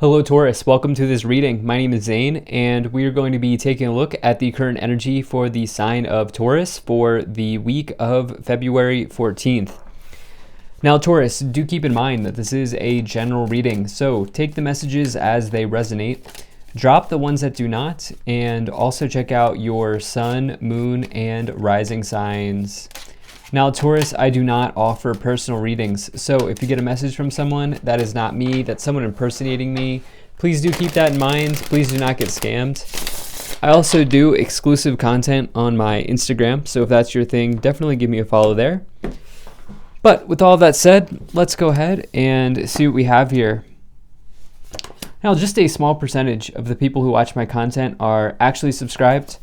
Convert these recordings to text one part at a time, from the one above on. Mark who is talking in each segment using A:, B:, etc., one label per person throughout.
A: Hello Taurus, welcome to this reading. My name is Zane and we are going to be taking a look at the current energy for the sign of Taurus for the week of February 14th. Now Taurus, do keep in mind that this is a general reading, so take the messages as they resonate, drop the ones that do not, and also check out your sun, moon, and rising signs. Now Taurus, I do not offer personal readings, so if you get a message from someone, that is not me, that's someone impersonating me. Please do keep that in mind. Please do not get scammed. I also do exclusive content on my Instagram, so if that's your thing, definitely give me a follow there. But with all of that said, let's go ahead and see what we have here. Now, just a small percentage of the people who watch my content are actually subscribed.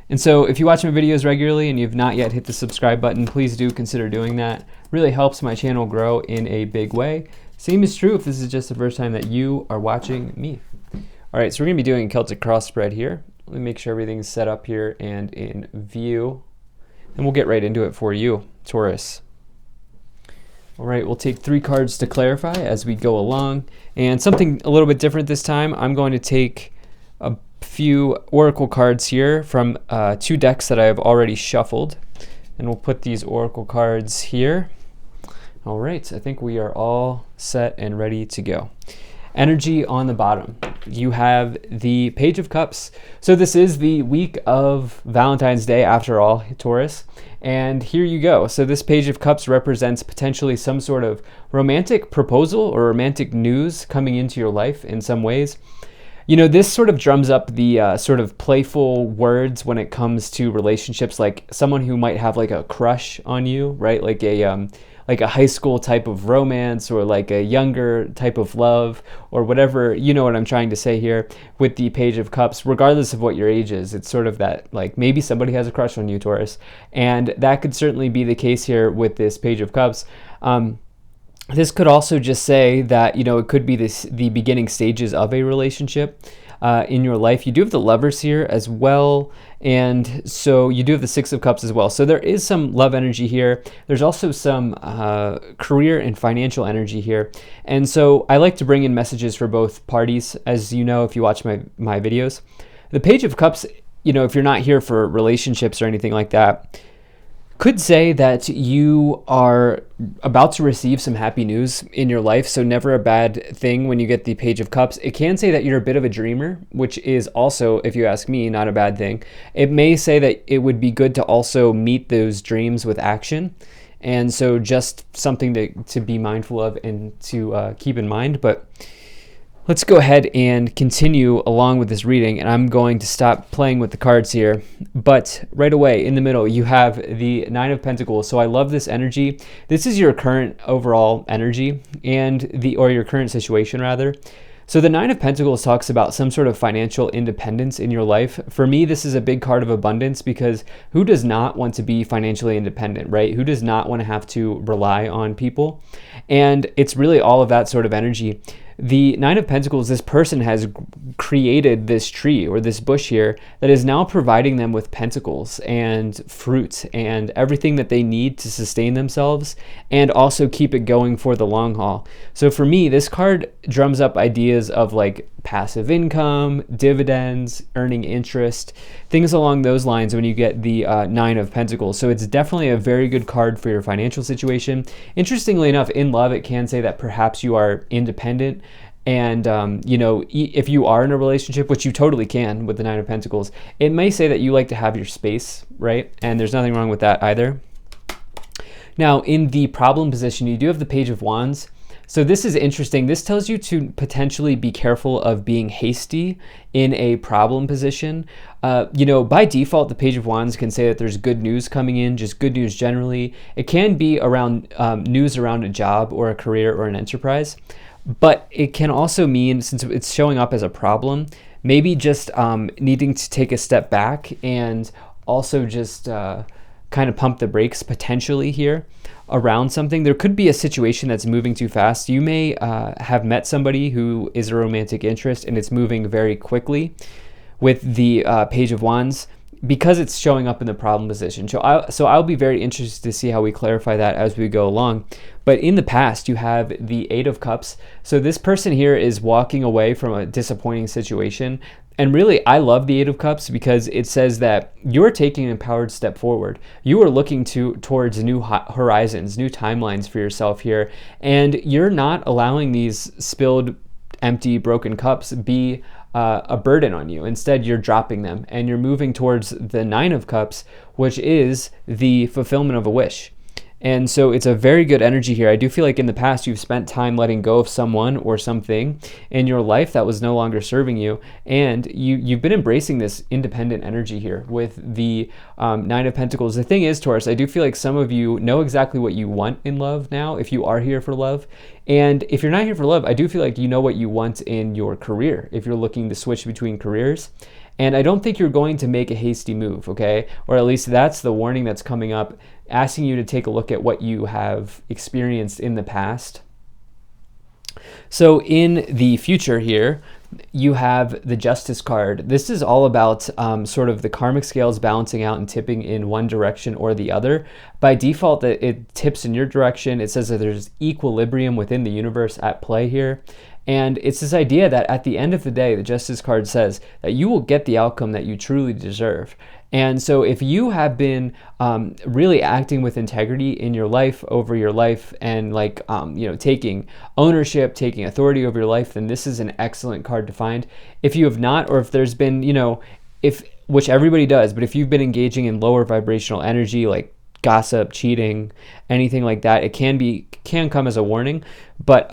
A: And so if you watch my videos regularly and you've not yet hit the subscribe button, please do consider doing that. Really helps my channel grow in a big way. Same is true if this is just the first time that you are watching me. All right, so we're gonna be doing Celtic cross spread here. Let me make sure everything's set up here and in view. And we'll get right into it for you, Taurus. All right, we'll take 3 cards to clarify as we go along. And something a little bit different this time, I'm going to take a few oracle cards here from 2 decks that I have already shuffled, and we'll put these oracle cards here. All right, I think we are all set and ready to go. Energy on the bottom, you have the Page of Cups. So this is the week of Valentine's Day after all, Taurus, and here you go. So this Page of Cups represents potentially some sort of romantic proposal or romantic news coming into your life in some ways. You know, this sort of drums up the sort of playful words when it comes to relationships, like someone who might have like a crush on you, right? Like a high school type of romance, or like a younger type of love, or whatever, you know what I'm trying to say here with the Page of Cups, regardless of what your age is. It's sort of that, like, maybe somebody has a crush on you, Taurus, and that could certainly be the case here with this Page of Cups. This could also just say that, you know, it could be the beginning stages of a relationship in your life. You do have the Lovers here as well, and so you do have the 6 of Cups as well. So there is some love energy here. There's also some career and financial energy here. And so I like to bring in messages for both parties, as you know if you watch my videos. The Page of Cups, you know, if you're not here for relationships or anything like that, could say that you are about to receive some happy news in your life, so never a bad thing when you get the Page of Cups. It can say that you're a bit of a dreamer, which is also, if you ask me, not a bad thing. It may say that it would be good to also meet those dreams with action, and so just something to be mindful of and to keep in mind. But let's go ahead and continue along with this reading, and I'm going to stop playing with the cards here. But right away in the middle, you have the 9 of Pentacles. So I love this energy. This is your current overall energy or your current situation rather. So the 9 of Pentacles talks about some sort of financial independence in your life. For me, this is a big card of abundance, because who does not want to be financially independent, right? Who does not want to have to rely on people? And it's really all of that sort of energy. The 9 of Pentacles, this person has created this tree or this bush here that is now providing them with pentacles and fruit and everything that they need to sustain themselves and also keep it going for the long haul. So for me, this card drums up ideas of like passive income, dividends, earning interest, things along those lines when you get the 9 of Pentacles. So it's definitely a very good card for your financial situation. Interestingly enough, in love, it can say that perhaps you are independent. And, you know, if you are in a relationship, which you totally can with the 9 of Pentacles, it may say that you like to have your space, right? And there's nothing wrong with that either. Now, in the problem position, you do have the Page of Wands. So this is interesting. This tells you to potentially be careful of being hasty in a problem position. You know, by default, the Page of Wands can say that there's good news coming in, just good news generally. It can be around news around a job or a career or an enterprise. But it can also mean, since it's showing up as a problem, maybe just needing to take a step back and also just kind of pump the brakes potentially here around something. There could be a situation that's moving too fast. You may have met somebody who is a romantic interest and it's moving very quickly. With the Page of Wands, because it's showing up in the problem position. So I'll be very interested to see how we clarify that as we go along. But in the past, you have the Eight of Cups. So this person here is walking away from a disappointing situation. And really, I love the Eight of Cups because it says that you're taking an empowered step forward. You are looking towards new horizons, new timelines for yourself here. And you're not allowing these spilled, empty, broken cups be a burden on you. Instead, you're dropping them and you're moving towards the Nine of Cups, which is the fulfillment of a wish. And so it's a very good energy here. I do feel like in the past you've spent time letting go of someone or something in your life that was no longer serving you, and you've been embracing this independent energy here with the Nine of Pentacles. The thing is, Taurus, I do feel like some of you know exactly what you want in love now, if you are here for love. And if you're not here for love, I do feel like you know what you want in your career, if you're looking to switch between careers. And I don't think you're going to make a hasty move, okay? Or at least that's the warning that's coming up, asking you to take a look at what you have experienced in the past. So in the future here, you have the Justice card. This is all about sort of the karmic scales balancing out and tipping in one direction or the other. By default, it tips in your direction. It says that there's equilibrium within the universe at play here. And it's this idea that at the end of the day, the Justice card says that you will get the outcome that you truly deserve. And so if you have been really acting with integrity in your life, over your life, and taking ownership, taking authority over your life, then this is an excellent card to find. If you have not, or if there's been, which everybody does, but if you've been engaging in lower vibrational energy, like gossip, cheating, anything like that, it can come as a warning, but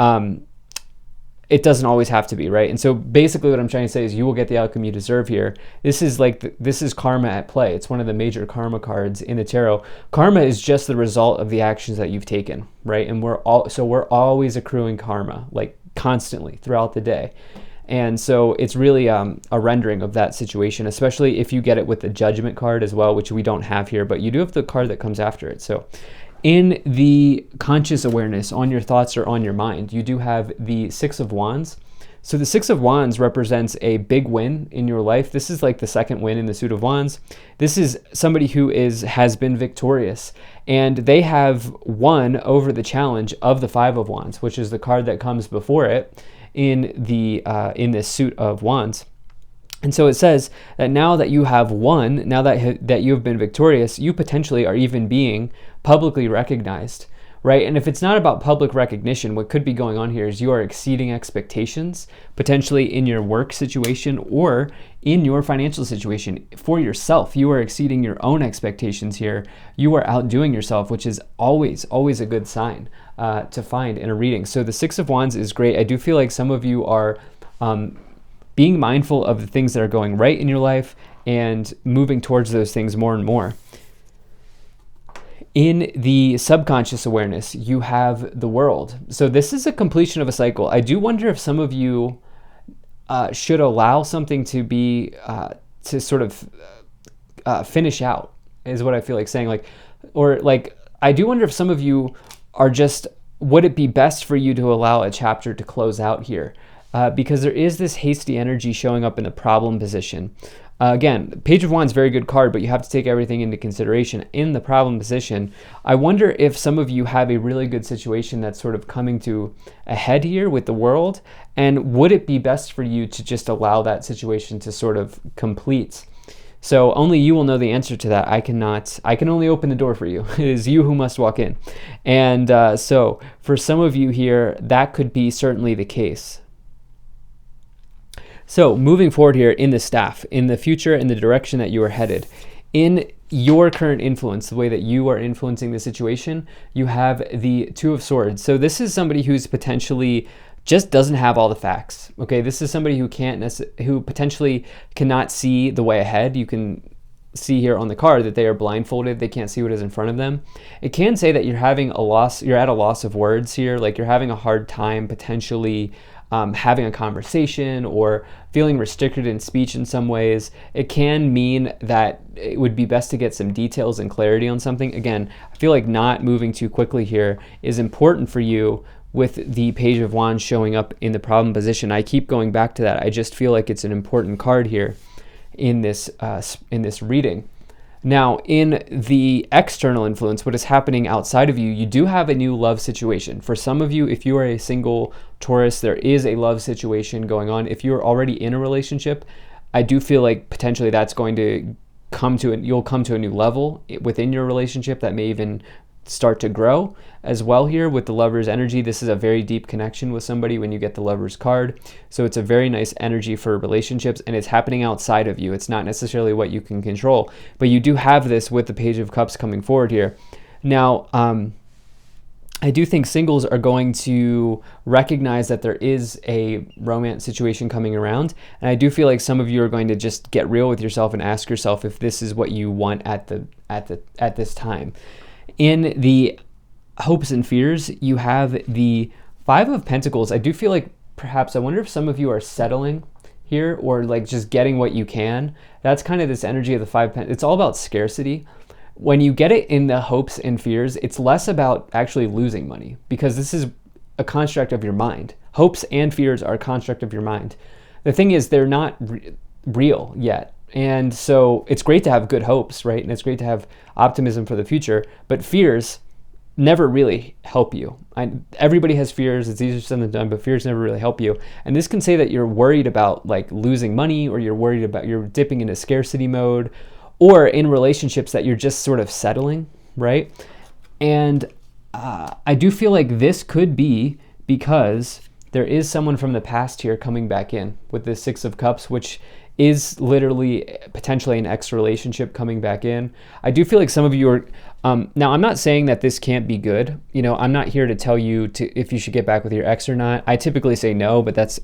A: it doesn't always have to be, right? And so basically what I'm trying to say is you will get the outcome you deserve here. This is karma at play. It's one of the major karma cards in the tarot. Karma is just the result of the actions that you've taken, right? And we're always accruing karma, like constantly throughout the day. And so it's really a rendering of that situation, especially if you get it with the Judgment card as well, which we don't have here, but you do have the card that comes after it. So in the conscious awareness, on your thoughts or on your mind, you do have the Six of Wands. So the Six of Wands represents a big win in your life. This is like the second win in the suit of wands. This is somebody who has been victorious, and they have won over the challenge of the Five of Wands, which is the card that comes before it in this suit of wands. And so it says that now that you have won, now that you have been victorious, you potentially are even being publicly recognized, right? And if it's not about public recognition, what could be going on here is you are exceeding expectations, potentially in your work situation or in your financial situation. For yourself, you are exceeding your own expectations here. You are outdoing yourself, which is always a good sign to find in a reading. So the Six of Wands is great. I do feel like some of you are being mindful of the things that are going right in your life and moving towards those things more and more. In the subconscious awareness, you have the World. So this is a completion of a cycle. I do wonder if some of you should allow something to be, to sort of finish out, is what I feel like saying. I do wonder if some of you are just, would it be best for you to allow a chapter to close out here? Because there is this hasty energy showing up in the problem position. Again, Page of Wands, very good card, but you have to take everything into consideration. In the problem position, I wonder if some of you have a really good situation that's sort of coming to a head here with the World, and would it be best for you to just allow that situation to sort of complete? So only you will know the answer to that. I can only open the door for you. It is you who must walk in. And so for some of you here, that could be certainly the case. So moving forward here in the staff, in the future, in the direction that you are headed, in your current influence, the way that you are influencing the situation, you have the Two of Swords. So this is somebody who's potentially just doesn't have all the facts. Okay, this is somebody who potentially cannot see the way ahead. You can see here on the card that they are blindfolded. They can't see what is in front of them. It can say that you're having a loss. You're at a loss of words here. Like you're having a hard time potentially having a conversation or feeling restricted in speech in some ways. It can mean that it would be best to get some details and clarity on something. Again, I feel like not moving too quickly here is important for you with the Page of Wands showing up in the problem position. I keep going back to that. I just feel like it's an important card here. in this reading. Now, in the external influence, what is happening outside of you, you do have a new love situation. For some of you, if you are a single Taurus, there is a love situation going on. If you're already in a relationship, I do feel like potentially that's going to you'll come to a new level within your relationship that may even start to grow as well. Here with the Lover's energy, this is a very deep connection with somebody when you get the Lover's card, so it's a very nice energy for relationships, and it's happening outside of you. It's not necessarily what you can control, but you do have this with the Page of Cups coming forward here. Now I do think singles are going to recognize that there is a romance situation coming around, and I do feel like some of you are going to just get real with yourself and ask yourself if this is what you want at this time. In the hopes and fears, you have the Five of Pentacles. I do feel like perhaps, I wonder if some of you are settling here, or like just getting what you can. That's kind of this energy of the Five of Pentacles. It's all about scarcity. When you get it in the hopes and fears, it's less about actually losing money, because this is a construct of your mind. Hopes and fears are a construct of your mind. The thing is, they're not real yet. And so it's great to have good hopes, right? And it's great to have optimism for the future, but fears never really help you. Everybody has fears. It's easier said than done, but fears never really help you. And this can say that you're worried about like losing money, or you're dipping into scarcity mode, or in relationships that you're just sort of settling, right? And I do feel like this could be because there is someone from the past here coming back in with the Six of Cups, which is literally potentially an ex-relationship coming back in. I do feel like some of you are, now I'm not saying that this can't be good. You know, I'm not here to tell you if you should get back with your ex or not. I typically say no, but that's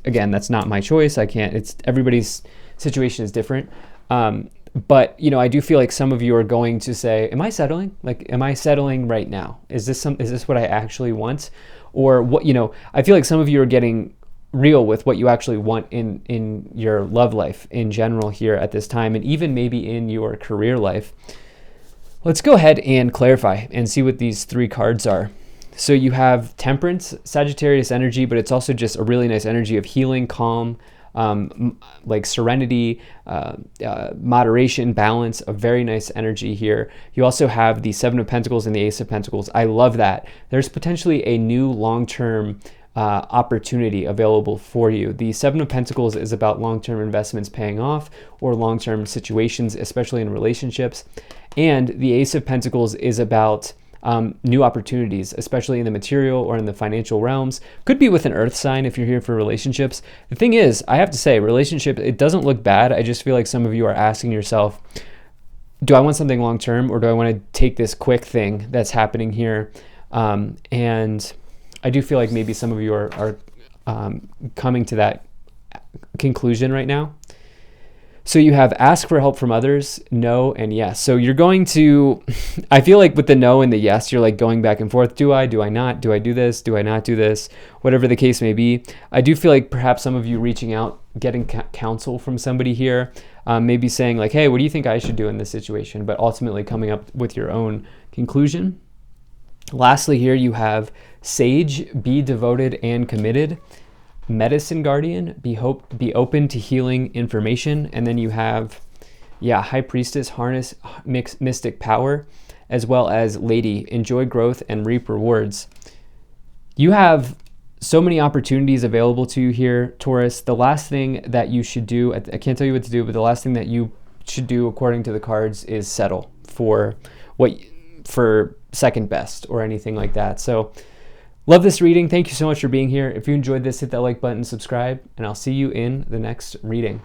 A: not my choice. I can't, everybody's situation is different. But, you know, I do feel like some of you are going to say, am I settling? Like, am I settling right now? Is this what I actually want? Or what, you know, I feel like some of you are getting real with what you actually want in your love life in general here at this time, and even maybe in your career life. Let's go ahead and clarify and see what these three cards are. So you have Temperance, Sagittarius energy, but it's also just a really nice energy of healing, calm, like serenity, moderation, balance, a very nice energy here. You also have the Seven of Pentacles and the Ace of Pentacles. I love that. There's potentially a new long-term opportunity available for you. The Seven of Pentacles is about long-term investments paying off, or long-term situations, especially in relationships. And the Ace of Pentacles is about new opportunities, especially in the material or in the financial realms. Could be with an earth sign if you're here for relationships. The thing is, I have to say, relationship, it doesn't look bad. I just feel like some of you are asking yourself, do I want something long-term, or do I want to take this quick thing that's happening here? And I do feel like maybe some of you are coming to that conclusion right now. So you have ask for help from others, no, and yes. So you're going to, I feel like with the no and the yes, you're like going back and forth. Do I not? Do I do this? Do I not do this? Whatever the case may be. I do feel like perhaps some of you reaching out, getting counsel from somebody here, maybe saying like, hey, what do you think I should do in this situation? But ultimately coming up with your own conclusion. Lastly, here you have Sage, be devoted and committed. Medicine Guardian, be open to healing information. And then you have, High Priestess, harness mystic power, as well as Lady, enjoy growth and reap rewards. You have so many opportunities available to you here, Taurus. The last thing that you should do, I can't tell you what to do, but the last thing that you should do according to the cards is settle for second best or anything like that. So love this reading. Thank you so much for being here. If you enjoyed this, hit that like button, subscribe, and I'll see you in the next reading.